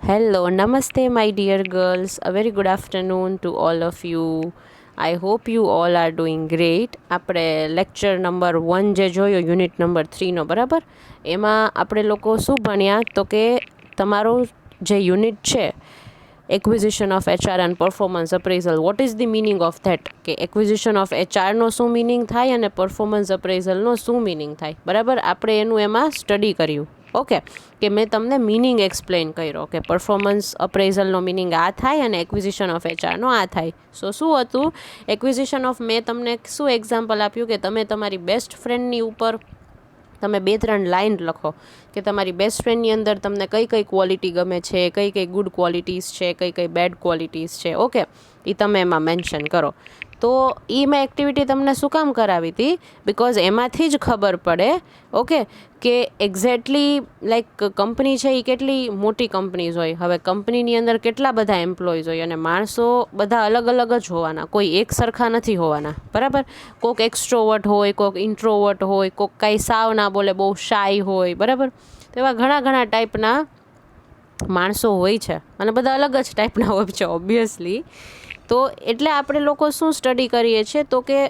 Hello, namaste, my dear girls. A very good afternoon to all of you. I hope you all are doing great. આપણે lecture number 1 જે જોયો unit number 3નો બરાબર, એમાં આપણે લોકો શું ભણ્યા તો કે તમારો જે યુનિટ છે acquisition of HR and performance appraisal, what is the meaning of that, કે એક્વિઝિશન ઓફ એચઆરનો શું મિનિંગ થાય અને પરફોર્મન્સ અપ્રેઝલનો શું મિનિંગ થાય. બરાબર, આપણે એનું એમાં સ્ટડી કર્યું. ઓકે, કે મેં તમને મિનિંગ એક્સપ્લેન કર્યો કે પરફોર્મન્સ અપ્રેઝલનો મિનિંગ આ થાય અને એક્વિઝિશન ઓફ એચઆરનો આ થાય. શું હતું એક્વિઝિશન ઓફ, મેં તમને શું એક્ઝામ્પલ આપ્યું કે તમે તમારી બેસ્ટ ફ્રેન્ડની ઉપર તમે 2-3 લાઇન લખો કે તમારી બેસ્ટ ફ્રેન્ડની અંદર તમને કઈ કઈ ક્વોલિટી ગમે છે, કઈ કઈ ગુડ ક્વોલિટીઝ છે, કઈ કઈ બેડ ક્વોલિટીઝ છે. ઓકે, એ તમે એમાં મેન્શન કરો. તો એ મેં એક્ટિવિટી તમને શું કામ કરાવી હતી, બિકોઝ એમાંથી જ ખબર પડે ઓકે કે એક્ઝેક્ટલી લાઈક કંપની છે એ કેટલી મોટી કંપનીઝ હોય. હવે કંપનીની અંદર કેટલા બધા એમ્પ્લોઈઝ હોય અને માણસો બધા અલગ અલગ જ હોવાના, કોઈ એક સરખા નથી હોવાના. બરાબર, કોઈક એક્સ્ટ્રોવર્ટ હોય, કોઈક ઇન્ટ્રોવર્ટ હોય, કોઈક કાંઈ સાવ ના બોલે, બહુ શાય હોય. બરાબર, તો એવા ઘણા ટાઈપના માણસો હોય છે અને બધા અલગ જ ટાઈપના હોય છે ઓબ્વિયસલી. તો એટલે આપણે લોકો શું સ્ટડી કરીએ છીએ તો કે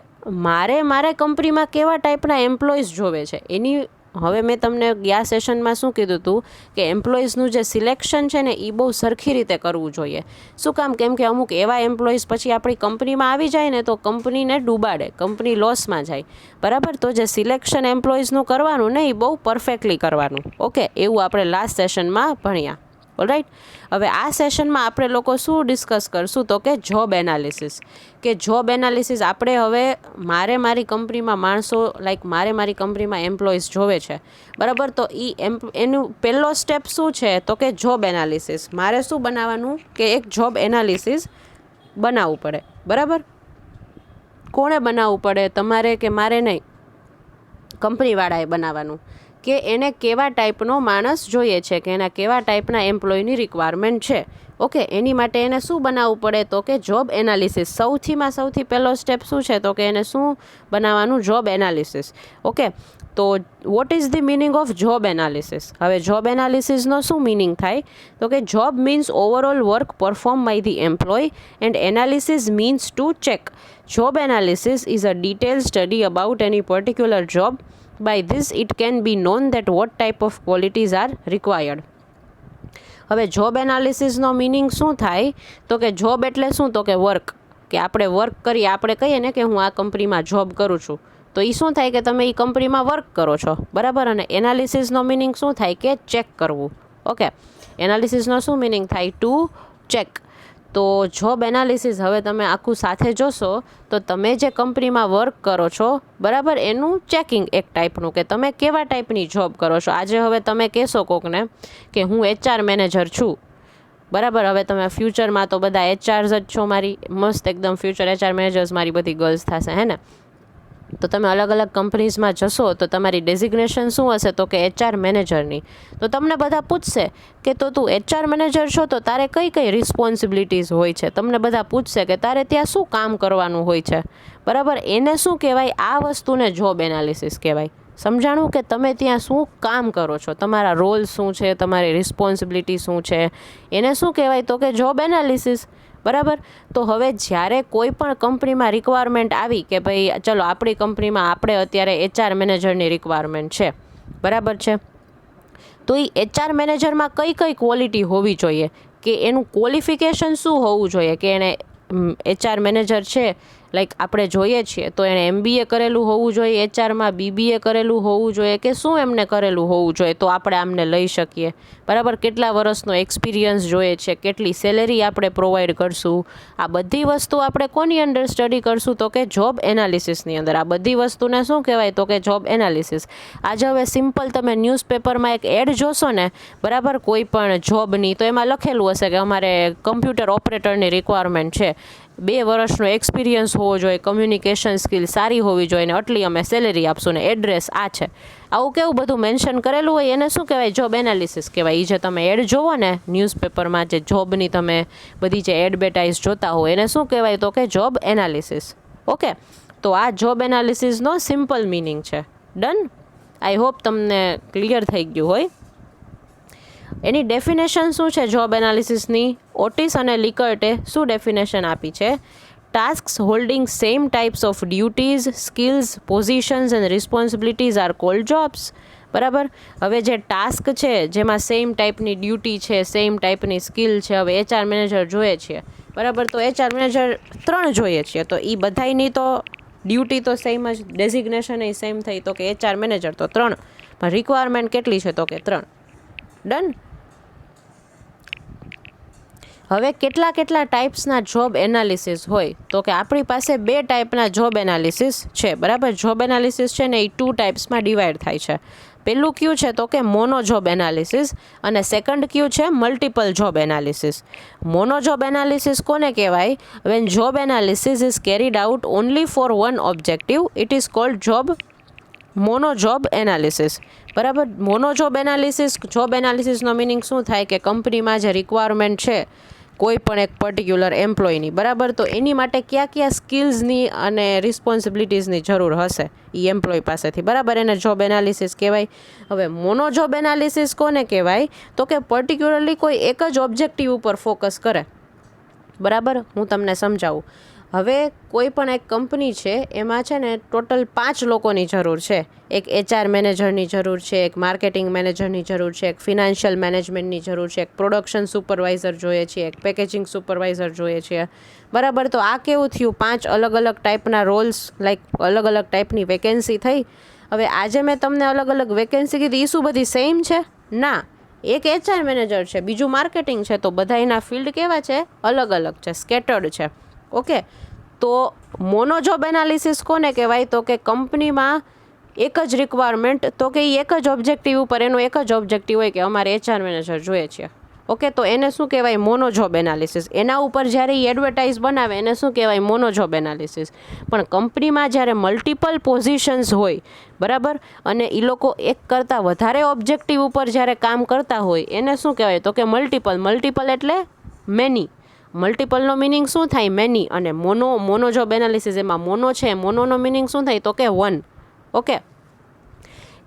મારે કંપનીમાં કેવા ટાઈપના એમ્પ્લોઈઝ જોવે છે એની. હવે મેં તમને ગયા સેશનમાં શું કીધું હતું કે એમ્પ્લોઈઝનું જે સિલેક્શન છે ને એ બહુ સરખી રીતે કરવું જોઈએ. શું કામ? કેમ કે અમુક એવા એમ્પ્લોઈઝ પછી આપણી કંપનીમાં આવી જાય ને તો કંપનીને ડૂબાડે, કંપની લોસમાં જાય. બરાબર, તો જે સિલેક્શન એમ્પ્લોઈઝનું કરવાનું ને એ બહુ પરફેક્ટલી કરવાનું. ઓકે, એવું આપણે લાસ્ટ સેશનમાં ભણ્યા. ઓલરાઈટ, હવે આ સેશનમાં આપણે લોકો શું ડિસ્કસ કરશું તો કે જોબ એનાલિસિસ. કે જોબ એનાલિસિસ આપણે હવે મારી કંપનીમાં માણસો લાઈક મારી કંપનીમાં એમ્પ્લોઈઝ જોવે છે. બરાબર, તો એનું પહેલો સ્ટેપ શું છે તો કે જોબ એનાલિસિસ. મારે શું બનાવવાનું કે એક જોબ એનાલિસિસ બનાવવું પડે. બરાબર, કોણે બનાવવું પડે? તમારે કે મારે નહીં, કંપનીવાળાએ બનાવવાનું કે એને કેવા ટાઈપનો માણસ જોઈએ છે, કે એના કેવા ટાઈપના એમ્પ્લોયની રિક્વાયરમેન્ટ છે. ઓકે, એની માટે એને શું બનાવવું પડે તો કે જોબ એનાલિસિસ. સૌથી પહેલો સ્ટેપ શું છે તો કે એને શું બનાવવાનું? Job analysis. ઓકે, તો what is the meaning of job analysis? હવે જોબ એનાલિસિસનો શું મિનિંગ થાય તો કે job means overall work perform by the employee and analysis means to check. Job analysis is a detailed study about any particular job. By this it can be known that what type of qualities are required. હવે job એનાલિસિસનો meaning શું થાય તો કે job એટલે શું તો કે વર્ક, કે આપણે વર્ક કરીએ. આપણે કહીએ ને કે હું આ કંપનીમાં જોબ કરું છું, તો એ શું થાય કે તમે એ કંપનીમાં વર્ક કરો છો. બરાબર, અને એનાલિસિસનો મિનિંગ શું થાય કે ચેક કરવું. ઓકે, એનાલિસિસનો શું મિનિંગ થાય? To check. તો જોબ એનાલિસિસ હવે તમે આખું સાથે જોશો તો તમે જે કંપનીમાં વર્ક કરો છો બરાબર એનું ચેકિંગ એક ટાઈપનું, કે તમે કેવા ટાઈપની જોબ કરો છો. આજે હવે તમે કહેશો કોકને કે હું એચઆર મેનેજર છું. બરાબર, હવે તમે ફ્યુચરમાં તો બધા એચઆર જ છો, મારી મસ્ત એકદમ ફ્યુચર એચઆર મેનેજર્સ મારી બધી ગર્લ્સ થશે, હે ને? તો તમે અલગ કંપનીઝમાં જશો તો તમારી ડેઝિગ્નેશન શું હશે તો કે એચઆર મેનેજરની. તો તમને બધા પૂછશે કે તો તું એચઆર મેનેજર છો તો તારે કઈ રિસ્પોન્સિબિલિટીઝ હોય છે. તમને બધા પૂછશે કે તારે ત્યાં શું કામ કરવાનું હોય છે. બરાબર, એને શું કહેવાય? આ વસ્તુને જોબ એનાલિસિસ કહેવાય. સમજાણું? કે તમે ત્યાં શું કામ કરો છો, તમારા રોલ શું છે, તમારી રિસ્પોન્સિબિલિટી શું છે, એને શું કહેવાય તો કે જોબ એનાલિસિસ. બરાબર, તો હવે જ્યારે કોઈ પણ કંપનીમાં રિક્વાયરમેન્ટ આવી કે ભાઈ ચલો આપણી કંપનીમાં આપણે અત્યારે એચઆર મેનેજરની રિક્વાયરમેન્ટ છે. બરાબર છે, તો એ એચઆર મેનેજરમાં કઈ ક્વોલિટી હોવી જોઈએ, કે એનું ક્વોલિફિકેશન શું હોવું જોઈએ, કે એને એચઆર મેનેજર છે લાઈક આપણે જોઈએ છીએ તો એણે MBA કરેલું હોવું જોઈએ, એચઆરમાં BBA કરેલું હોવું જોઈએ, કે શું એમને કરેલું હોવું જોઈએ તો આપણે આમને લઈ શકીએ. બરાબર, કેટલા વર્ષનો એક્સપિરિયન્સ જોઈએ છે, કેટલી સેલેરી આપણે પ્રોવાઈડ કરશું, આ બધી વસ્તુ આપણે કોની અંડર સ્ટડી કરશું તો કે જોબ એનાલિસિસની અંદર. આ બધી વસ્તુને શું કહેવાય તો કે જોબ એનાલિસિસ. આજે હવે સિમ્પલ તમે ન્યૂઝપેપરમાં એક એડ જોશો ને બરાબર કોઈ પણ જોબની, તો એમાં લખેલું હશે કે અમારે કમ્પ્યુટર ઓપરેટરની રિક્વાયરમેન્ટ છે, 2 વર્ષનો એક્સપિરિયન્સ હોવો જોઈએ, કમ્યુનિકેશન સ્કિલ સારી હોવી જોઈએ ને આટલી અમે સેલેરી આપશું ને એડ્રેસ આ છે. આવું કેવું બધું મેન્શન કરેલું હોય એને શું કહેવાય? જોબ એનાલિસિસ કહેવાય. એ જે તમે એડ જોવો ને ન્યૂઝપેપરમાં, જે જોબની તમે બધી જે એડવર્ટાઇઝ જોતા હો એને શું કહેવાય તો કે જોબ એનાલિસિસ. ઓકે, તો આ જોબ એનાલિસિસનો સિમ્પલ મિનિંગ છે. ડન? આઈ હોપ તમને ક્લિયર થઈ ગયું હોય. એની ડેફિનેશન શું છે જોબ એનાલિસિસની? ઓટિસ અને લિકર્ટે શું ડેફિનેશન આપી છે? Tasks holding same types of duties, skills, positions and responsibilities are called jobs. બરાબર. હવે જે ટાસ્ક છે જેમાં સેમ ટાઈપની ડ્યુટી છે, સેમ ટાઈપની સ્કિલ છે, હવે HR મેનેજર જોઈએ છીએ, બરાબર, તો HR મેનેજર 3 જોઈએ છીએ, તો એ બધાની તો ડ્યુટી તો સેમ જ, ડેઝિગ્નેશન એ સેમ થઈ, તો કે HR મેનેજર તો 3, પણ રિક્વાયરમેન્ટ કેટલી છે? તો કે 3. ડન. હવે કેટલા ટાઈપ્સના જોબ એનાલિસિસ હોય? તો કે આપણી પાસે 2 ટાઈપના જોબ એનાલિસિસ છે, બરાબર. જોબ એનાલિસિસ છે ને એ 2 ટાઈપ્સમાં ડિવાઈડ થાય છે. પહેલું કયું છે તો કે મોનો જોબ એનાલિસિસ, અને સેકન્ડ કયું છે multiple job analysis. Mono job analysis કોને કહેવાય? When job analysis is carried out only for one objective, it is called mono job analysis. બરાબર. મોનો જોબ એનાલિસિસનો મિનિંગ શું થાય કે કંપનીમાં જે રિક્વાયરમેન્ટ છે કોઈ પણ એક પર્ટિક્યુલર એમ્પ્લોયની, બરાબર, તો એની માટે કયા સ્કિલ્સની અને રિસ્પોન્સિબિલિટીઝની જરૂર હશે એ એમ્પ્લોય પાસેથી, બરાબર, એને જોબ એનાલિસિસ કહેવાય. હવે મોનો જોબ એનાલિસિસ કોને કહેવાય? તો કે પર્ટિક્યુલરલી કોઈ એક જ ઓબ્જેક્ટિવ ઉપર ફોકસ કરે, બરાબર. હું તમને સમજાવું. હવે કોઈ પણ એક કંપની છે, એમાં છે ને ટોટલ 5 લોકોની જરૂર છે. એક HR મેનેજરની જરૂર છે, એક માર્કેટિંગ મેનેજરની જરૂર છે, એક ફિનાન્શિયલ મેનેજમેન્ટની જરૂર છે, એક પ્રોડક્શન સુપરવાઇઝર જોઈએ છે, એક પેકેજિંગ સુપરવાઇઝર જોઈએ છે, બરાબર. તો આ કેવું થયું? 5 અલગ અલગ ટાઈપના રોલ્સ, લાઈક અલગ અલગ ટાઈપની વેકેન્સી થઈ. હવે આજે મેં તમને અલગ અલગ વેકેન્સી કીધી, એ શું બધી સેમ છે? ના. એક HR મેનેજર છે, બીજું માર્કેટિંગ છે, તો બધા એના ફિલ્ડ કેવા છે? અલગ અલગ છે, સ્કેટર્ડ છે. ઓકે. તો મોનો જોબ એનાલિસિસ કોને કહેવાય? તો કે કંપનીમાં એક જ રિક્વાયરમેન્ટ, તો કે એ એક જ ઓબ્જેક્ટિવ ઉપર, એનો એક જ ઓબ્જેક્ટિવ હોય કે અમારે HR મેનેજર જોઈએ છે. ઓકે. તો એને શું કહેવાય? Mono job analysis. એના ઉપર જ્યારે એ એડવર્ટાઇઝ બનાવે એને શું કહેવાય? Mono job analysis. પણ કંપનીમાં જ્યારે મલ્ટિપલ પોઝિશન્સ હોય, બરાબર, અને એ લોકો એક કરતાં વધારે ઓબ્જેક્ટિવ ઉપર જ્યારે કામ કરતા હોય એને શું કહેવાય? તો કે મલ્ટિપલ એટલે મેની. મલ્ટિપલનો મિનિંગ શું થાય? મેની. અને મોનો જોબ એનાલિસિસ, એમાં મોનો છે, મોનોનો મિનિંગ શું થાય? તો કે 1. ઓકે.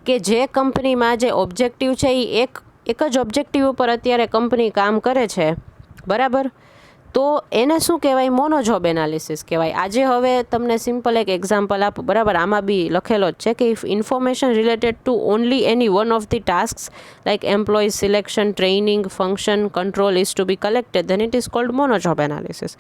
કે જે કંપનીમાં જે ઓબ્જેક્ટિવ છે એ એક જ ઓબ્જેક્ટિવ ઉપર અત્યારે કંપની કામ કરે છે, બરાબર, તો એને શું કહેવાય? મોનો જોબ એનાલિસિસ કહેવાય. આજે હવે તમને સિમ્પલ એક એક્ઝામ્પલ આપું, બરાબર. આમાં બી લખેલો જ છે કે if information related to only any one of the task like employee selection, training, function, control is to be collected, then it is called mono job analysis.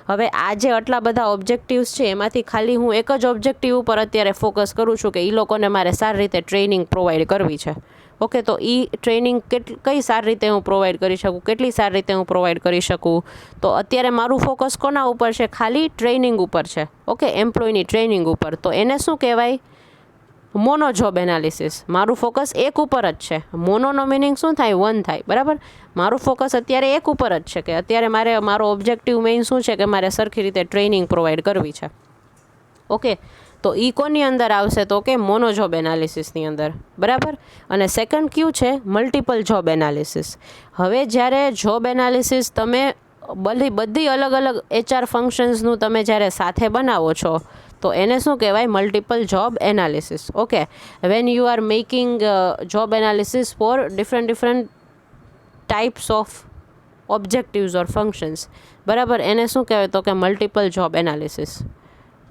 હવે આ જે આટલા બધા ઓબ્જેક્ટિવ્સ છે એમાંથી ખાલી હું એક જ ઓબ્જેક્ટિવ ઉપર અત્યારે ફોકસ કરું છું કે એ લોકોને મારે સારી રીતે ટ્રેનિંગ પ્રોવાઈડ કરવી છે. ઓકે. તો એ ટ્રેનિંગ કઈ સારી રીતે હું પ્રોવાઈડ કરી શકું, કેટલી સારી રીતે હું પ્રોવાઈડ કરી શકું? તો અત્યારે મારું ફોકસ કોના ઉપર છે? ખાલી ટ્રેનિંગ ઉપર છે. ઓકે. એમ્પ્લોયની ટ્રેનિંગ ઉપર. તો એને શું કહેવાય? Mono job analysis. મારું ફોકસ એક ઉપર જ છે. મોનોનો મિનિંગ શું થાય? 1 થાય, બરાબર. મારું ફોકસ અત્યારે એક ઉપર જ છે કે અત્યારે મારો ઓબ્જેક્ટિવ મેઇન શું છે કે મારે સરખી રીતે ટ્રેનિંગ પ્રોવાઈડ કરવી છે. ઓકે. તો એ કોની અંદર આવશે? તો કે મોનો જોબ એનાલિસિસની અંદર, બરાબર. અને સેકન્ડ ક્યુ છે મલ્ટિપલ જોબ એનાલિસિસ. હવે જ્યારે જોબ એનાલિસિસ તમે બધી અલગ અલગ HR ફંક્શન્સનું તમે જ્યારે સાથે બનાવો છો તો એને શું કહેવાય? Multiple job analysis. Okay. When you are making job analysis for different types of objectives or functions, બરાબર, એને શું કહેવાય? તો કે multiple job analysis.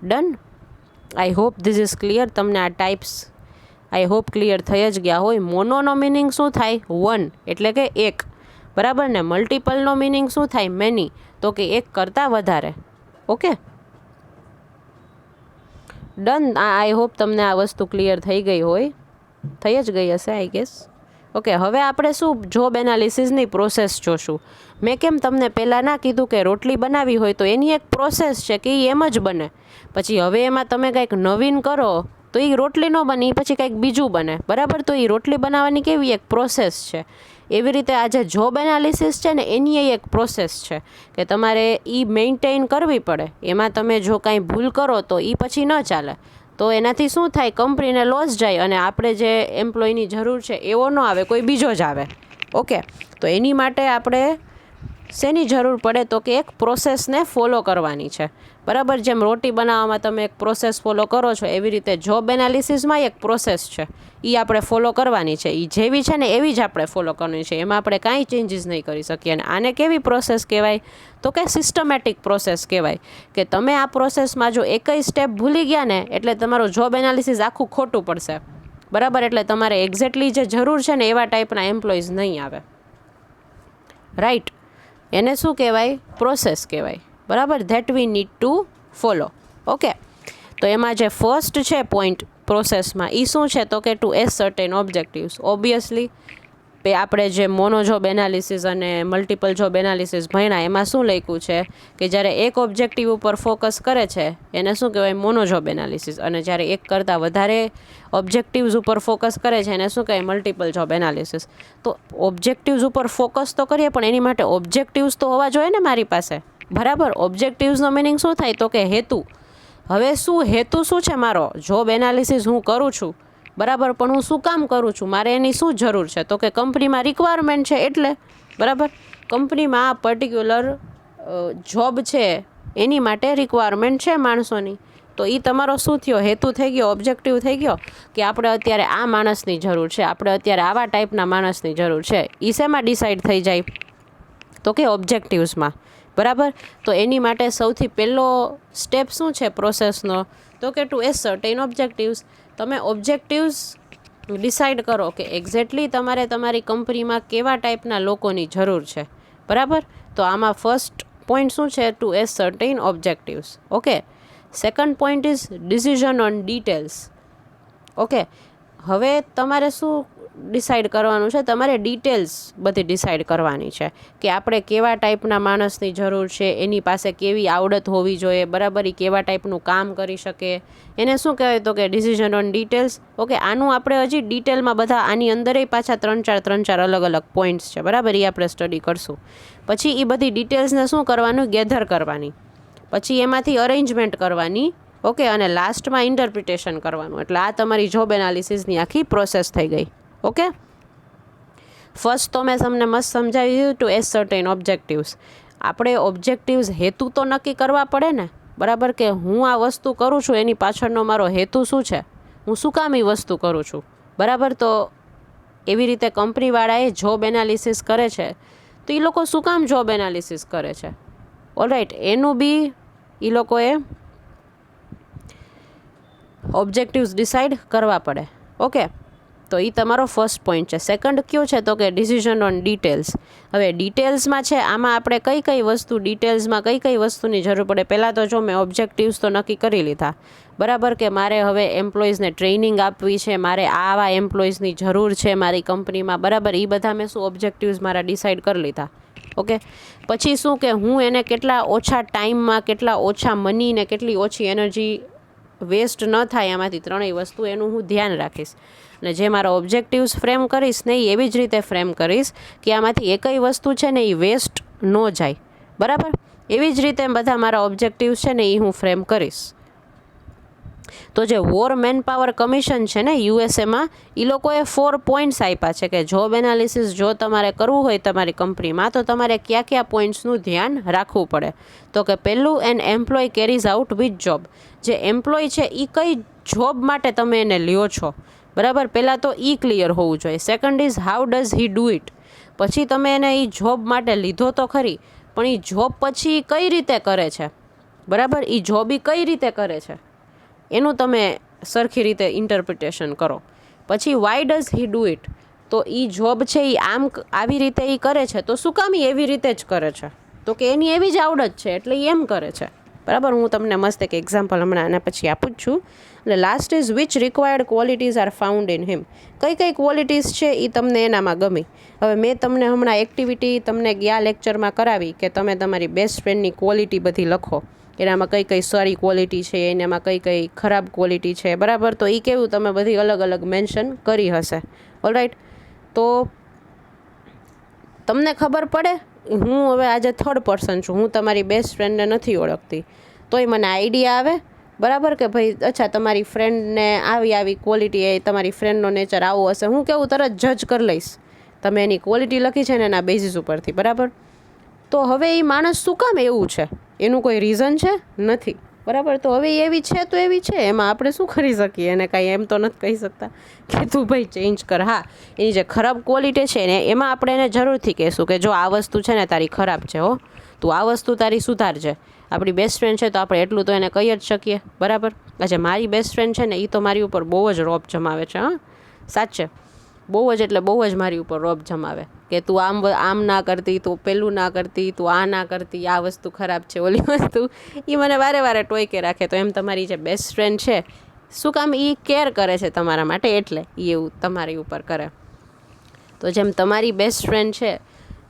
Done. I hope this is clear. તમને આ ટાઈપ્સ આઈ હોપ ક્લિયર થઈ જ ગયા હોય. મોનોનો મિનિંગ શું થાય? 1 એટલે કે એક, બરાબર, ને મલ્ટિપલનો મિનિંગ શું થાય? મેની, તો કે એક કરતાં વધારે. ઓકે. ડન. આઈ હોપ તમને આ વસ્તુ ક્લિયર થઈ ગઈ હોય, થઈ જ ગઈ હશે આઈ ગેસ. ઓકે. હવે આપણે શું જોબ એનાલિસિસની પ્રોસેસ જોશું. મેં કેમ તમને પહેલાં ના કીધું કે રોટલી બનાવી હોય તો એની એક પ્રોસેસ છે કે એ એમ જ બને. પછી હવે એમાં તમે કંઈક નવીન કરો તો એ રોટલી ન બને, પછી કંઈક બીજું બને, બરાબર. તો એ રોટલી બનાવવાની કેવી એક પ્રોસેસ છે. એવી રીતે આ જે જોબ એનાલિસિસ છે ને એની એક પ્રોસેસ છે કે તમારે એ મેન્ટેન કરવી પડે. એમાં તમે જો કાંઈ ભૂલ કરો તો એ પછી ન ચાલે. તો એનાથી શું થાય? કંપનીને લોસ જાય અને આપણે જે એમ્પ્લોયની જરૂર છે એવો ન આવે, કોઈ બીજો જ આવે. ઓકે. તો એની માટે આપણે શેની જરૂર પડે તો કે એક પ્રોસેસને ફોલો કરવાની છે, બરાબર. જેમ રોટી બનાવવામાં તમે એક પ્રોસેસ ફોલો કરો છો એવી રીતે જોબ એનાલિસિસમાં એક પ્રોસેસ છે, એ આપણે ફોલો કરવાની છે. એ જેવી છે ને એવી જ આપણે ફોલો કરવાની છે, એમાં આપણે કાંઈ ચેન્જીસ નહીં કરી શકીએ. અને આને કેવી પ્રોસેસ કહેવાય તો કે સિસ્ટમેટિક પ્રોસેસ કહેવાય. કે તમે આ પ્રોસેસમાં જો એકય સ્ટેપ ભૂલી ગયા ને એટલે તમારું જોબ એનાલિસિસ આખું ખોટું પડશે, બરાબર. એટલે તમારે એક્ઝેક્ટલી જે જરૂર છે ને એવા ટાઈપના એમ્પ્લોઈઝ નહીં આવે, રાઈટ. એને શું કહેવાય? પ્રોસેસ કહેવાય, બરાબર. That we need to follow. Okay, તો એમાં જે ફર્સ્ટ છે પોઈન્ટ પ્રોસેસમાં એ શું છે તો કે to ascertain objectives. Obviously આપણે જે મોનો જોબ એનાલિસિસ અને મલ્ટિપલ જોબ એનાલિસિસ ભણ્યા એમાં શું લખ્યું છે કે જ્યારે એક ઓબ્જેક્ટિવ ઉપર ફોકસ કરે છે એને શું કહેવાય? Mono job analysis. અને જ્યારે એક કરતાં વધારે ઓબ્જેક્ટિવ્સ ઉપર ફોકસ કરે છે એને શું કહેવાય? Multiple job analysis. તો ઓબ્જેક્ટિવ્સ ઉપર ફોકસ તો કરીએ પણ એની માટે ઓબ્જેક્ટિવ્સ તો હોવા જોઈએ ને મારી પાસે, બરાબર. ઓબ્જેક્ટિવ્સનો મિનિંગ શું થાય તો કે હેતુ. હવે શું હેતુ શું છે મારો? જોબ એનાલિસિસ હું કરું છું, બરાબર, પણ હું શું કામ કરું છું? મારે એની શું જરૂર છે તો કે કંપનીમાં રિક્વાયરમેન્ટ છે એટલે, બરાબર. કંપનીમાં આ પર્ટિક્યુલર જોબ છે એની માટે રિક્વાયરમેન્ટ છે માણસોની. તો એ તમારો શું થયો? હેતુ થઈ ગયો, ઓબ્જેક્ટિવ થઈ ગયો કે આપણે અત્યારે આ માણસની જરૂર છે, આપણે અત્યારે આવા ટાઈપના માણસની જરૂર છે. એ શેમાં ડિસાઇડ થઈ જાય તો કે ઓબ્જેક્ટિવ્સમાં, બરાબર. તો એની માટે સૌથી પહેલો સ્ટેપ શું છે પ્રોસેસનો તો કે ટુ એસ સર્ટેન ઓબ્જેક્ટિવ્સ. તમે ઓબ્જેક્ટિવ્સ ડિસાઇડ કરો કે એક્ઝેક્ટલી તમારે તમારી કંપનીમાં કેવા ટાઈપના લોકોની જરૂર છે, બરાબર. તો આમાં ફર્સ્ટ પોઈન્ટ શું છે? To ascertain objectives. Okay. Second point is decision on details. Okay, હવે તમારે શું ડિસાઇડ કરવાનું છે? તમારે ડિટેલ્સ બધી ડિસાઇડ કરવાની છે કે આપણે કેવા ટાઈપના માણસની જરૂર છે, એની પાસે કેવી આવડત હોવી જોઈએ, બરાબર, એ કેવા ટાઈપનું કામ કરી શકે, એને શું કહેવાય તો કે ડિસિઝન ઓન ડિટેલ્સ. ઓકે, આનું આપણે હજી ડિટેલમાં બધા આની અંદરેય પાછા ત્રણ ચાર અલગ અલગ પોઈન્ટ્સ છે, બરાબર, એ આપણે સ્ટડી કરશું. પછી એ બધી ડિટેલ્સને શું કરવાનું? ગેધર કરવાની, પછી એમાંથી અરેન્જમેન્ટ કરવાની, ઓકે, અને લાસ્ટમાં ઇન્ટરપ્રિટેશન કરવાનું. એટલે આ તમારી જોબ એનાલિસિસની આખી પ્રોસેસ થઈ ગઈ. ઓકે, ફર્સ્ટ તો મેં તમને મસ્ત સમજાવી દીધું ટુ એસ સર્ટેન ઓબ્જેક્ટિવ્સ. આપણે ઓબ્જેક્ટિવ્સ હેતુ તો નક્કી કરવા પડે ને, બરાબર, કે હું આ વસ્તુ કરું છું એની પાછળનો મારો હેતુ શું છે, હું શું કામ એ વસ્તુ કરું છું, બરાબર. તો એવી રીતે કંપનીવાળાએ જોબ એનાલિસિસ કરે છે તો એ લોકો શું કામ જોબ એનાલિસિસ કરે છે? ઓલરાઈટ, એનું બી એ લોકોએ ઓબ્જેક્ટિવ્સ ડિસાઇડ કરવા પડે. ઓકે, તો એ તમારો ફર્સ્ટ પોઈન્ટ છે. સેકન્ડ કયો છે તો કે ડિસિઝન ઓન ડિટેલ્સ. હવે ડિટેલ્સમાં છે આમાં આપણે કઈ વસ્તુ ડિટેલ્સમાં કઈ વસ્તુની જરૂર પડે? પહેલાં તો જો મેં ઓબ્જેક્ટિવ્સ તો નક્કી કરી લીધા, બરાબર, કે મારે હવે એમ્પ્લોઈઝને ટ્રેનિંગ આપવી છે, મારે આવા એમ્પ્લોઈઝની જરૂર છે મારી કંપનીમાં, બરાબર. એ બધા મેં શું ઓબ્જેક્ટિવ્સ મારા ડિસાઇડ કરી લીધા. ઓકે, પછી શું કે હું એને કેટલા ઓછા ટાઈમમાં, કેટલા ઓછા મની ને કેટલી ઓછી એનર્જી વેસ્ટ ન થાય આમાંથી ત્રણેય વસ્તુ એનું હું ધ્યાન રાખીશ. અને જે મારા ઓબ્જેક્ટિવ્સ ફ્રેમ કરીશ ને એ એવી જ રીતે ફ્રેમ કરીશ કે આમાંથી એકય વસ્તુ છે ને એ વેસ્ટ ન જાય, બરાબર. એવી જ રીતે બધા મારા ઓબ્જેક્ટિવ્સ છે ને એ હું ફ્રેમ કરીશ. તો જે વોર મેન પાવર કમિશન છે ને યુએસએમાં, એ લોકોએ 4 પોઈન્ટ્સ આપ્યા છે કે જોબ એનાલિસિસ જો તમારે કરવું હોય તમારી કંપનીમાં તો તમારે કયા પોઈન્ટ્સનું ધ્યાન રાખવું પડે. તો કે પહેલું, an employee carries out with job. જે એમ્પ્લોય છે એ કઈ જોબ માટે તમે એને લ્યો છો, બરાબર, પહેલાં તો એ ક્લિયર હોવું જોઈએ. Second is how does he do it. પછી તમે એને એ જોબ માટે લીધો તો ખરી પણ એ જોબ પછી કઈ રીતે કરે છે, બરાબર, એ જોબ એ કઈ રીતે કરે છે એનું તમે સરખી રીતે ઇન્ટરપ્રિટેશન કરો. પછી why does he do it. તો એ જોબ છે એ આવી રીતે એ કરે છે તો શું કામ એ એવી રીતે જ કરે છે? તો કે એની એવી જ આવડત છે એટલે એ એમ કરે છે, બરાબર. હું તમને મસ્ત એક એક્ઝામ્પલ હમણાં આના પછી આપું જ છું. એટલે last is which required qualities are found in હિમ. કઈ ક્વોલિટીઝ છે એ તમને એનામાં ગમી. હવે મેં તમને હમણાં એક્ટિવિટી તમને ગયા લેક્ચરમાં કરાવી કે તમે તમારી બેસ્ટ ફ્રેન્ડની ક્વોલિટી બધી લખો, એનામાં કઈ સારી ક્વોલિટી છે, એનામાં કઈ ખરાબ ક્વોલિટી છે, બરાબર. તો એ કેવું તમે બધી અલગ અલગ મેન્શન કરી હશે, ઓલરાઈટ. તો તમને ખબર પડે, હું હવે આજે થર્ડ પર્સન છું, હું તમારી બેસ્ટ ફ્રેન્ડને નથી ઓળખતી, તોય મને આઈડિયા આવે, બરાબર, કે ભાઈ અચ્છા તમારી ફ્રેન્ડને આવી ક્વોલિટી, એ તમારી ફ્રેન્ડનો નેચર આવો હશે. હું કેવું તરત જજ કરી લઈશ તમે એની ક્વોલિટી લખી છે ને એના બેઝિસ ઉપરથી, બરાબર. તો હવે એ માણસ શું કામ એવું છે, એનું કોઈ રીઝન છે નથી, બરાબર. તો હવે એવી છે તો એવી છે, એમાં આપણે શું કરી શકીએ, એને કાંઈ એમ તો નથી કહી શકતા કે તું ભાઈ ચેન્જ કર. હા, એની જે ખરાબ ક્વોલિટી છે ને એમાં આપણે એને જરૂરથી કહીશું કે જો આ વસ્તુ છે ને તારી ખરાબ છે, હો, તું આ વસ્તુ તારી સુધારજે. આપણી બેસ્ટ ફ્રેન્ડ છે તો આપણે એટલું તો એને કહી જ શકીએ, બરાબર. અચ્છા, મારી બેસ્ટ ફ્રેન્ડ છે ને એ તો મારી ઉપર બહુ જ રોબ જમાવે છે. હા, સાચે બહુ જ, એટલે બહુ જ મારી ઉપર રોબ જમાવે કે તું આમ ના કરતી, તું પેલું ના કરતી, તું આ ના કરતી, આ વસ્તુ ખરાબ છે, ઓલી વસ્તુ. એ મને વારે વારે ટોયકે રાખે. તો એમ તમારી જે બેસ્ટ ફ્રેન્ડ છે શું કામ, એ કેર કરે છે તમારા માટે, એટલે એ એવું તમારી ઉપર કરે. તો જેમ તમારી બેસ્ટ ફ્રેન્ડ છે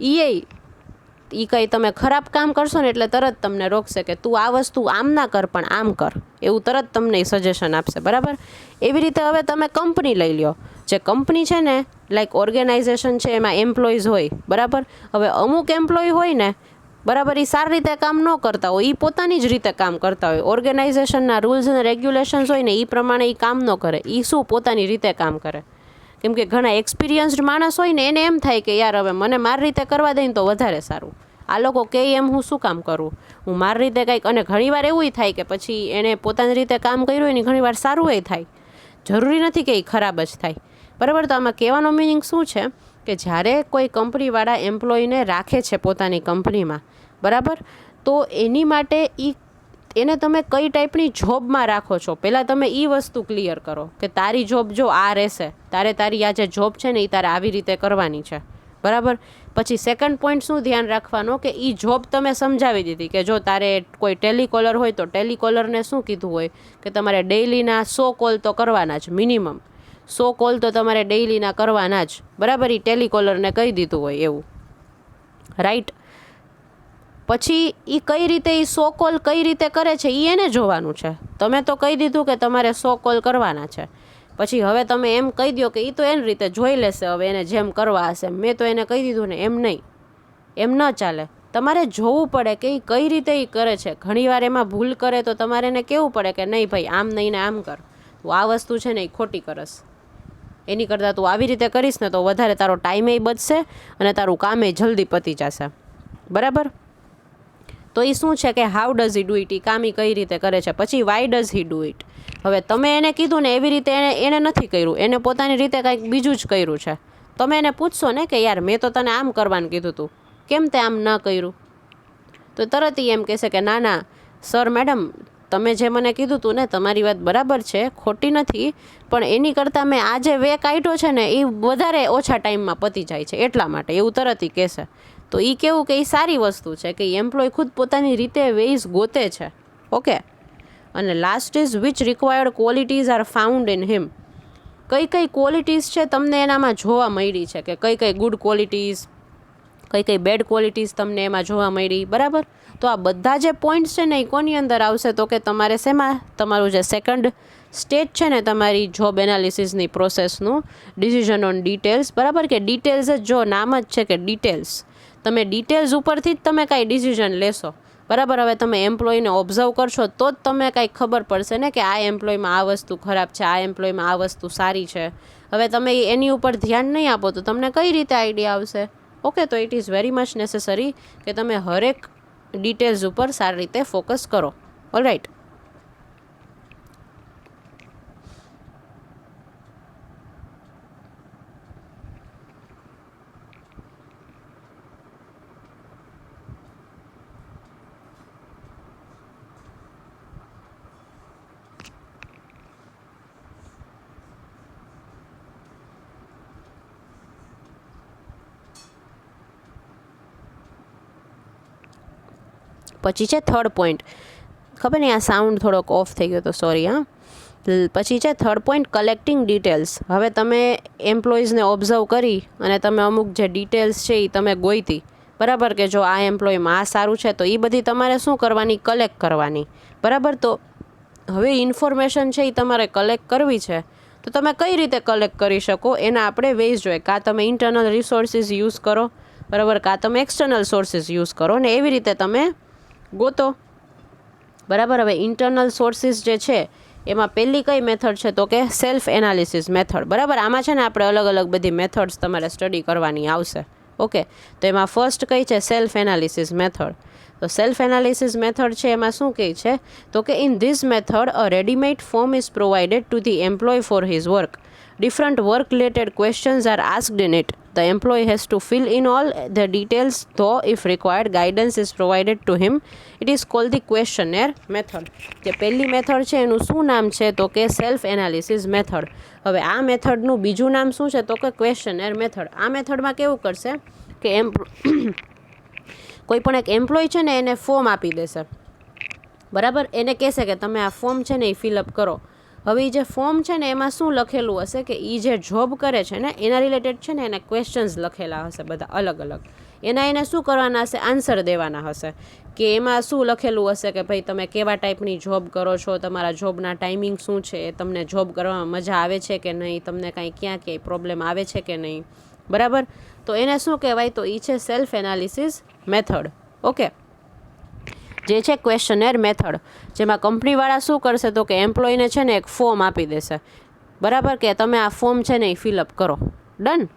એ કંઈ તમે ખરાબ કામ કરશો ને એટલે તરત તમને રોકશે કે તું આ વસ્તુ આમ ના કર પણ આમ કર, એવું તરત તમને સજેશન આપશે, બરાબર. એવી રીતે હવે તમે કંપની લઈ લ્યો. જે કંપની છે ને, લાઈક ઓર્ગેનાઇઝેશન છે, એમાં એમ્પ્લોઈઝ હોય, બરાબર. હવે અમુક એમ્પ્લોય હોય ને, બરાબર, એ સારી રીતે કામ ન કરતા હોય, એ પોતાની જ રીતે કામ કરતા હોય, ઓર્ગેનાઇઝેશનના રૂલ્સ અને રેગ્યુલેશન્સ હોય ને એ પ્રમાણે એ કામ ન કરે, એ શું પોતાની રીતે કામ કરે. કેમ કે ઘણા એક્સપિરિયન્સ્ડ માણસ હોય ને એને એમ થાય કે યાર હવે મને મારી રીતે કરવા દે ને તો વધારે સારું, આ લોકો કહે એમ હું શું કામ કરું, હું મારી રીતે કંઈક. અને ઘણીવાર એવું થાય કે પછી એણે પોતાની રીતે કામ કર્યું હોય ને ઘણીવાર સારું એ થાય, જરૂરી નથી કે એ ખરાબ જ થાય, બરાબર. તો આમાં કહેવાનો મિનિંગ શું છે કે જ્યારે કોઈ કંપનીવાળા એમ્પ્લોયને રાખે છે પોતાની કંપનીમાં, બરાબર, તો એની માટે એને તમે કઈ ટાઈપની જોબમાં રાખો છો, પહેલાં તમે એ વસ્તુ ક્લિયર કરો કે તારી જોબ જો આ રહેશે, તારી આ જે જોબ છે ને એ તારે આવી રીતે કરવાની છે, બરાબર. પછી સેકન્ડ પોઈન્ટ શું ધ્યાન રાખવાનો કે એ જોબ તમે સમજાવી દીધી કે જો તારે કોઈ ટેલિકોલર હોય તો ટેલિકોલરને શું કીધું હોય કે તમારે ડેઇલીના 100 કોલ તો કરવાના જ, મિનિમમ 100 કોલ તો તમારે ડેઇલીના કરવાના જ, બરાબર. એ ટેલિકોલરને કહી દીધું હોય એવું, રાઈટ. પછી એ કઈ રીતે એ 100 કોલ કઈ રીતે કરે છે એ એને જોવાનું છે. તમે તો કહી દીધું કે તમારે 100 કોલ કરવાના છે, પછી હવે તમે એમ કહી દો કે એ તો એની રીતે જોઈ લેશે, હવે એને જેમ કરવા હશે. મેં તો એને કહી દીધું ને, એમ નહીં, એમ ન ચાલે. તમારે જોવું પડે કે એ કઈ રીતે એ કરે છે. ઘણીવાર એમાં ભૂલ કરે તો તમારે એને કહેવું પડે કે નહીં ભાઈ આમ નહીં ને આમ કર, તું આ વસ્તુ છે ને એ ખોટી કરસ, એની કરતાં તું આવી રીતે કરીશ ને તો વધારે તારો ટાઈમે બચશે અને તારું કામે જલ્દી પતી જશે, બરાબર. તો એ શું છે કે how does he do it, એ કામ કઈ રીતે કરે છે. પછી why does he do it. હવે તમે એને કીધું ને એવી રીતે એને નથી કર્યું, એને પોતાની રીતે કંઈક બીજું જ કર્યું છે. તમે એને પૂછશો ને કે યાર મેં તો તને આમ કરવાનું કીધું હતું, કેમ તે આમ ન કર્યું, તો તરત એમ કહેશે કે ના ના સર મેડમ તમે જે મને કીધું હતું ને તમારી વાત બરાબર છે, ખોટી નથી, પણ એની કરતાં મેં આ જે વે કાઢ્યો છે ને એ વધારે ઓછા ટાઈમમાં પતી જાય છે એટલા માટે, એવું તરત એ કહેશે. તો એ કેવું કે એ સારી વસ્તુ છે કે એમ્પ્લોય ખુદ પોતાની રીતે વેઇઝ ગોતે છે, ઓકે. અને last is which required qualities are found in હિમ. કઈ કઈ ક્વોલિટીઝ છે તમને એનામાં જોવા મળી છે, કે કઈ કઈ ગુડ ક્વોલિટીઝ, કઈ કઈ બેડ ક્વોલિટીઝ તમને એમાં જોવા મળી, બરાબર. તો આ બધા જે પોઈન્ટ્સ છે ને એ કોની અંદર આવશે, તો કે તમારે શેમાં, તમારું જે સેકન્ડ સ્ટેજ છે ને તમારી જોબ એનાલિસિસની પ્રોસેસનું, ડિસિઝન ઓન ડિટેલ્સ, બરાબર. કે ડિટેલ્સ જ, જો નામ જ છે કે ડિટેલ્સ, તમે ડિટેલ્સ ઉપરથી જ તમે કાંઈ ડિસિઝન લેશો, બરાબર. હવે તમે એમ્પ્લોયને ઓબ્ઝર્વ કરશો તો જ તમને કાંઈક ખબર પડશે ને કે આ એમ્પ્લોયમાં આ વસ્તુ ખરાબ છે, આ એમ્પ્લોયમાં આ વસ્તુ સારી છે. હવે તમે એની ઉપર ધ્યાન નહીં આપો તો તમને કઈ રીતે આઈડિયા આવશે, ઓકે. તો it is very much necessary કે તમે હરેક ડિટેલ્સ ઉપર સારી રીતે ફોકસ કરો, ઓલરાઈટ. પછી છે થર્ડ પોઈન્ટ, ખબર નહીં આ સાઉન્ડ થોડોક ઓફ થઈ ગયો તો સોરી. હા, પછી છે થર્ડ પોઈન્ટ, કલેક્ટિંગ ડિટેલ્સ. હવે તમે એમ્પ્લોઈઝને ઓબ્ઝર્વ કરી અને તમે અમુક જે ડિટેલ્સ છે એ તમે ગોઈતી, બરાબર, કે જો આ એમ્પ્લોયમાં આ સારું છે, તો એ બધી તમારે શું કરવાની, કલેક્ટ કરવાની, બરાબર. તો હવે ઇન્ફોર્મેશન છે એ તમારે કલેક્ટ કરવી છે, તો તમે કઈ રીતે કલેક્ટ કરી શકો એના આપણે વેઝ જોઈએ. કાં તમે ઇન્ટરનલ રિસોર્સિસ યુઝ કરો, બરાબર, કાં તમે એક્સટર્નલ સોર્સિસ યુઝ કરો, ને એવી રીતે તમે ગોતો, બરાબર. હવે ઇન્ટરનલ સોર્સિસ જે છે એમાં પહેલી કઈ મેથડ છે તો કે સેલ્ફ એનાલિસિસ મેથડ, બરાબર. આમાં છે ને આપણે અલગ અલગ બધી મેથડ્સ તમારે સ્ટડી કરવાની આવશે, ઓકે, તો એમાં ફર્સ્ટ કઈ છે? Self analysis method. તો સેલ્ફ એનાલિસિસ મેથડ છે એમાં શું કહે છે? તો કે in this method a readymade form is provided to the employee for his work. Different work related questions are asked in it. The employee has to fill in all the details, though if required guidance is provided to him. It is called the questionnaire method. કે પહેલી method છે એનું શું નામ છે? તો કે self analysis method. હવે આ મેથડનું બીજું નામ શું છે? તો કે ક્વેશ્ચનર મેથડ. આ મેથડમાં કેવું કરશે કે કોઈ પણ એક એમ્પ્લોય છે ને એને ફોર્મ આપી દેશે, બરાબર. એને કહેશે કે તમે આ ફોર્મ છે ને એ ફિલઅપ કરો. હવે એ જે ફોર્મ છે ને એમાં શું લખેલું હશે કે એ જે જોબ કરે છે ને એના રિલેટેડ છે ને એને ક્વેશ્ચન્સ લખેલા હશે બધા અલગ અલગ. એને શું કરવાના હશે? આન્સર દેવાના હશે. કે એમાં શું લખેલું હશે કે ભાઈ તમે કેવા ટાઈપની જોબ કરો છો, તમારા જોબના ટાઈમિંગ શું છે, તમને જોબ કરવામાં મજા આવે છે કે નહીં, તમને કાંઈ ક્યાંય પ્રોબ્લેમ આવે છે કે નહીં, બરાબર. તો એને શું કહેવાય? તો એ છે સેલ્ફ એનાલિસિસ મેથડ. ઓકે, જે છે ક્વેશ્ચનર મેથડ, જેમાં કંપનીવાળા શું કરશે? તો કે એમ્પ્લોયને છે ને એક ફોર્મ આપી દેશે, બરાબર, કે તમે આ ફોર્મ છે ને એ ફિલઅપ કરો. ડન.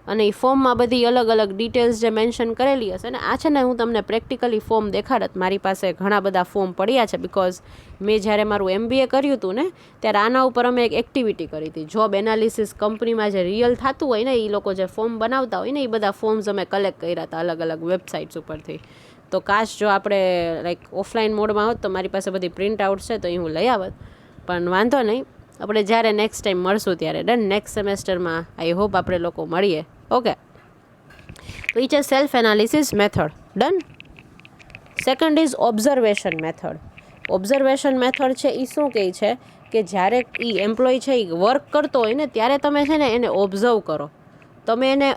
અને એ ફોર્મમાં બધી અલગ અલગ ડિટેલ્સ જે મેન્શન કરેલી હશે ને, આ છે ને હું તમને પ્રેક્ટિકલી ફોર્મ દેખાડત. મારી પાસે ઘણા બધા ફોર્મ પડ્યા છે, બિકોઝ મેં જ્યારે મારું MBA કર્યું હતું ને ત્યારે આના ઉપર અમે એક એક્ટિવિટી કરી હતી. જોબ એનાલિસિસ કંપનીમાં જે રિયલ થતું હોય ને, એ લોકો જે ફોર્મ બનાવતા હોય ને, એ બધા ફોર્મ્સ અમે કલેક્ટ કર્યા હતા અલગ અલગ વેબસાઇટ્સ ઉપરથી. તો કાશ જો આપણે લાઈક ઓફલાઈન મોડમાં હોત તો મારી પાસે બધી પ્રિન્ટ આઉટ છે તો એ હું લઈ આવત, પણ વાંધો નહીં. આપણે જ્યારે નેક્સ્ટ ટાઈમ મળશું ત્યારે. ડન. નેક્સ્ટ સેમેસ્ટરમાં આઈ હોપ આપણે લોકો મળીએ. ઓકે, તો એ છે self analysis method. Done. Second is observation method. Observation method છે એ શું કહે છે કે જ્યારે એ એમ્પ્લોય છે એ વર્ક કરતો હોય ને ત્યારે તમે છે ને એને ઓબ્ઝર્વ કરો. તમે એને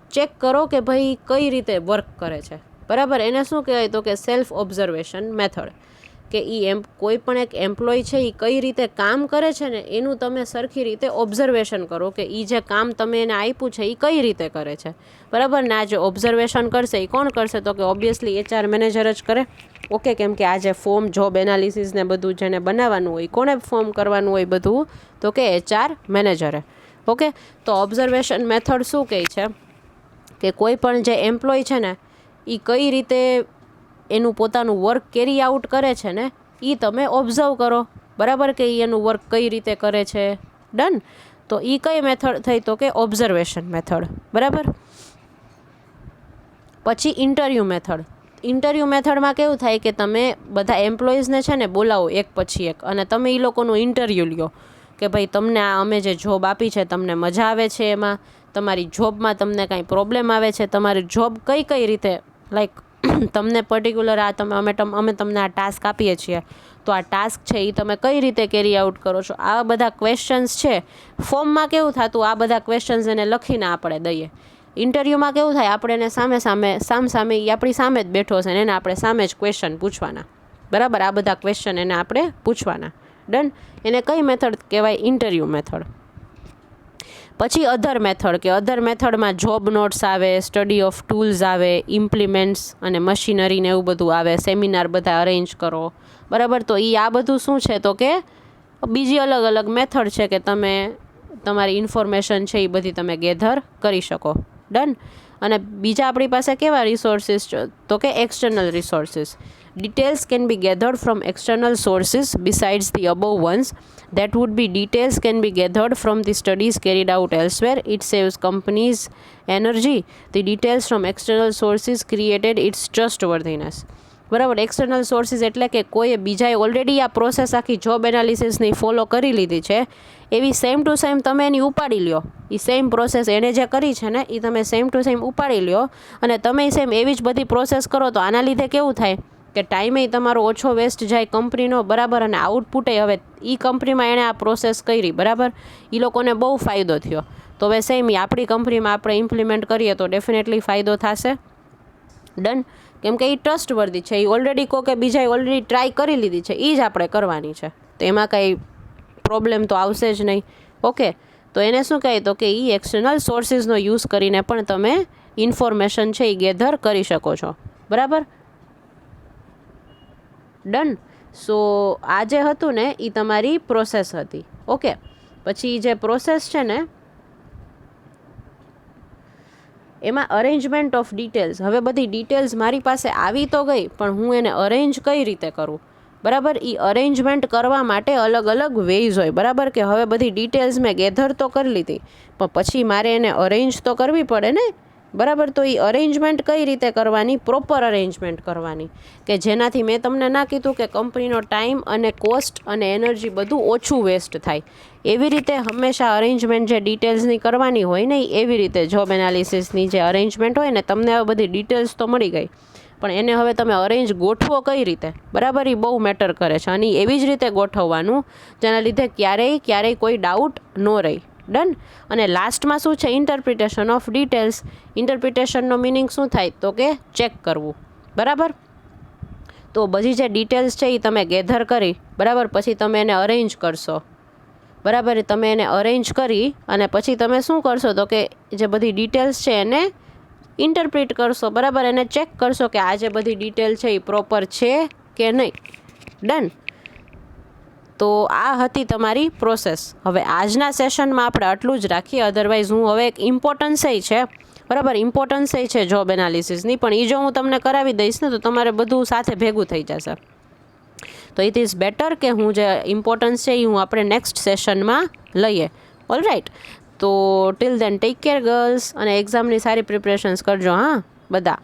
ચેક કરો કે ભાઈ કઈ રીતે વર્ક કરે છે, બરાબર. એને શું કહેવાય? તો કે સેલ્ફ ઓબ્ઝર્વેશન મેથડ. કે કોઈ પણ એક એમ્પ્લોય છે એ કઈ રીતે કામ કરે છે ને એનું તમે સરખી રીતે ઓબ્ઝર્વેશન કરો કે એ જે કામ તમે એને આપ્યું છે એ કઈ રીતે કરે છે, બરાબર. ને આ જે ઓબ્ઝર્વેશન કરશે એ કોણ કરશે? તો કે ઓબ્વિયસલી HR મેનેજર જ કરે. ઓકે, કેમ કે આ જે ફોર્મ જોબ એનાલિસિસ ને બધું જેને બનાવવાનું હોય, કોને ફોર્મ કરવાનું હોય બધું? તો કે HR મેનેજરે. ઓકે, તો ઓબ્ઝર્વેશન મેથડ શું કહે છે કે કોઈ પણ જે એમ્પ્લોય છે ને એ કઈ રીતે એનું પોતાનું વર્ક કેરી આઉટ કરે છે ને એ તમે ઓબ્ઝર્વ કરો, બરાબર, કે એનું વર્ક કઈ રીતે કરે છે. ડન. તો એ કઈ મેથડ થઈ? તો કે ઓબ્ઝર્વેશન મેથડ, બરાબર. પછી ઇન્ટરવ્યૂ મેથડ. ઇન્ટરવ્યૂ મેથડમાં કેવું થાય કે તમે બધા એમ્પ્લોઈઝને છે ને બોલાવો એક પછી એક અને તમે એ લોકોનું ઇન્ટરવ્યૂ લ્યો કે ભાઈ તમને આ અમે જે જોબ આપી છે તમને મજા આવે છે એમાં, તમારી જોબમાં તમને કાંઈ પ્રોબ્લેમ આવે છે, તમારી જોબ કઈ કઈ રીતે લાઈક તમને પર્ટિક્યુલર આ અમે તમને આ ટાસ્ક આપીએ છીએ તો આ ટાસ્ક છે એ તમે કઈ રીતે કેરી આઉટ કરો છો. આ બધા ક્વેશ્ચન્સ છે. ફોર્મમાં કેવું થતું? આ બધા ક્વેશ્ચન્સ એને લખીને આપણે દઈએ. ઇન્ટરવ્યૂમાં કેવું થાય? આપણે એને સામે એ આપણી સામે જ બેઠો છે ને એને આપણે સામે જ ક્વેશ્ચન પૂછવાના, બરાબર. આ બધા ક્વેશ્ચન એને આપણે પૂછવાના. ડન. એને કઈ મેથડ કહેવાય? Interview method. પછી અધર મેથડ, કે અધર મેથડમાં જોબ નોટ્સ આવે, સ્ટડી ઓફ ટૂલ્સ આવે, ઇમ્પ્લિમેન્ટ્સ અને મશીનરી ને એવું બધું આવે, સેમિનાર બધા અરેન્જ કરો, બરાબર. તો એ આ બધું શું છે? તો કે બીજી અલગ અલગ મેથડ છે કે તમે તમારી ઇન્ફોર્મેશન છે એ બધી તમે ગેધર કરી શકો. ડન. અને બીજા આપણી પાસે કેવા રિસોર્સિસ? તો કે external resources. Details can be gathered from external sources besides the above ones. That would be details can be gathered from the studies carried out elsewhere. It saves companies energy. The details from external sources created its trustworthiness. બરાબર. External sources એટલે કે કોઈએ બીજાએ already આ process આખી job એનાલિસિસની follow કરી લીધી છે એવી સેમ ટુ સેમ તમે એની ઉપાડી લ્યો. એ સેમ પ્રોસેસ એણે જે કરી છે ને એ તમે સેમ ટુ સેમ ઉપાડી લ્યો અને તમે સેમ એવી જ બધી પ્રોસેસ કરો તો આના લીધે કેવું થાય કે ટાઈમે તમારો ઓછો વેસ્ટ જાય કંપનીનો, બરાબર. અને આઉટપુટે હવે એ કંપનીમાં એણે આ પ્રોસેસ કરી, બરાબર, એ લોકોને બહુ ફાયદો થયો. તો હવે સેમ આપણી કંપનીમાં આપણે ઇમ્પ્લિમેન્ટ કરીએ તો ડેફિનેટલી ફાયદો થશે. ડન. કેમ કે એ ટ્રસ્ટવર્ધી છે. એ ઓલરેડી કહો કે બીજાએ ઓલરેડી ટ્રાય કરી લીધી છે એ જ આપણે કરવાની છે, તો એમાં કંઈ પ્રોબ્લેમ તો આવશે જ નહીં. ઓકે, તો એને શું કહે? તો કે એ એક્સટર્નલ સોર્સિસનો યુઝ કરીને પણ તમે ઇન્ફોર્મેશન છે એ ગેધર કરી શકો છો, બરાબર. ડન. સો આ જે હતું ને એ તમારી પ્રોસેસ હતી. ઓકે, પછી જે પ્રોસેસ છે ને એમાં અરેન્જમેન્ટ ઓફ ડિટેલ્સ. હવે બધી ડિટેલ્સ મારી પાસે આવી તો ગઈ, પણ હું એને અરેન્જ કઈ રીતે કરું, બરાબર. એ અરેન્જમેન્ટ કરવા માટે અલગ અલગ વેઝ હોય, બરાબર. કે હવે બધી ડિટેલ્સ મેં ગેધર તો કરી લીધી, પણ પછી મારે એને અરેન્જ તો કરવી પડે ને, બરાબર. તો એ અરેન્જમેન્ટ કઈ રીતે કરવાની, પ્રોપર અરેન્જમેન્ટ કરવાની, કે જેનાથી મેં તમને ના કીધું કે કંપનીનો ટાઈમ અને કોસ્ટ અને એનર્જી બધું ઓછું વેસ્ટ થાય. એવી રીતે હંમેશા અરેન્જમેન્ટ જે ડિટેલ્સની કરવાની હોય ને, એવી રીતે જોબ એનાલિસિસની જે અરેન્જમેન્ટ હોય ને, તમને હવે બધી ડિટેલ્સ તો મળી ગઈ, પણ એને હવે તમે અરેન્જ ગોઠવો કઈ રીતે, બરાબર, એ બહુ મેટર કરે છે. અને એવી જ રીતે ગોઠવવાનું જેના લીધે ક્યારેય કોઈ ડાઉટ ન રહે. ડન. અને લાસ્ટમાં શું છે, ઇન્ટરપ્રિટેશન ઓફ ડિટેલ્સ. ઇન્ટરપ્રિટેશનનો મિનિંગ શું થાય, તો કે ચેક કરવું, બરાબર. તો બધી જે ડિટેલ્સ છે એ તમે ગેધર કરી, બરાબર, પછી તમે એને અરેન્જ કરશો, બરાબર. તમે એને અરેન્જ કરી અને પછી તમે શું કરશો, તો કે જે બધી ડિટેલ્સ છે એને ઇન્ટરપ્રિટ કરશો, બરાબર. એને ચેક કરશો કે આ જે બધી ડિટેલ છે એ પ્રોપર છે કે નહીં. ડન. તો આ હતી તમારી પ્રોસેસ. હવે આજના સેશનમાં આપણે આટલું જ રાખીએ. અધરવાઇઝ હું હવે એક ઇમ્પોર્ટન્સ છે, બરાબર, ઇમ્પોર્ટન્સ છે જોબ એનાલિસિસની, પણ એ જો હું તમને કરાવી દઈશ ને તો તમારે બધું સાથે ભેગું થઈ જશે. તો ઇટ ઇઝ બેટર કે હું જે ઇમ્પોર્ટન્સ છે એ હું આપણે નેક્સ્ટ સેશનમાં લઈએ. All right. તો till then take care girls, અને એક્ઝામની સારી પ્રિપરેશન્સ કરજો, હા બધા.